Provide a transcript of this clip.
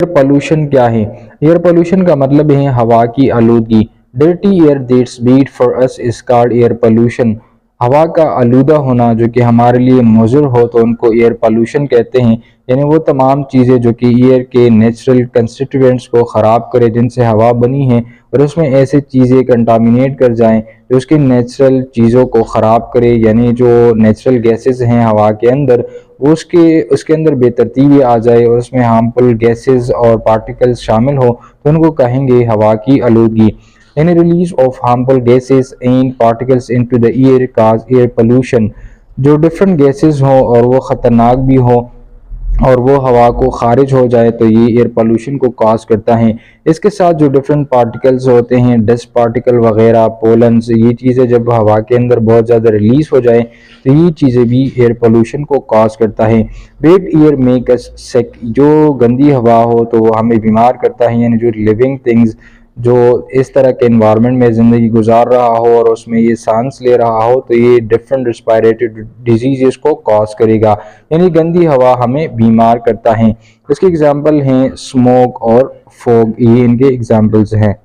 Air pollution क्या है? Air pollution का मतलब है हवा की आलूदगी। Dirty air that's beat for us is called air pollution. हवा का आलूदा होना जो कि हमारे लिए मुज़र हो तो उनको एयर पोल्यूशन कहते हैं। यानी वो तमाम चीज़ें जो कि एयर के नेचुरल कंस्टिट्यूएंट्स को ख़राब करे जिनसे हवा बनी है, और उसमें ऐसे चीज़ें कंटामिनेट कर जाएं जो उसकी नेचुरल चीज़ों को ख़राब करे, यानी जो नेचुरल गैसेस हैं हवा के अंदर वो उसके अंदर बेतरतीबी आ जाए और उसमें हार्मफुल गैसेस और पार्टिकल्स शामिल हो तो उनको कहेंगे हवा की आलूदगी। यानी release of harmful gases and particles into the air cause air pollution. जो डिफरेंट गैसेस हों और वो ख़तरनाक भी हो और वो हवा को खारिज हो जाए तो ये एयर पोल्यूशन को कॉज करता है। इसके साथ जो डिफरेंट पार्टिकल्स होते हैं, डस्ट पार्टिकल वगैरह, पोलन्स, ये चीज़ें जब हवा के अंदर बहुत ज़्यादा रिलीज हो जाए तो ये चीज़ें भी एयर पोल्यूशन को कॉज करता है। बैड एयर मेक अस सिक। जो गंदी हवा हो तो वो हमें बीमार करता है, यानी जो लिविंग थिंग्स जो इस तरह के इन्वायरमेंट में ज़िंदगी गुजार रहा हो और उसमें ये सांस ले रहा हो तो ये डिफरेंट रिस्पायरेटरी डिजीज़ को कॉज करेगा। यानी गंदी हवा हमें बीमार करता है। इसके एग्जाम्पल हैं स्मोक और फॉग, ये इनके एग्जाम्पल्स हैं।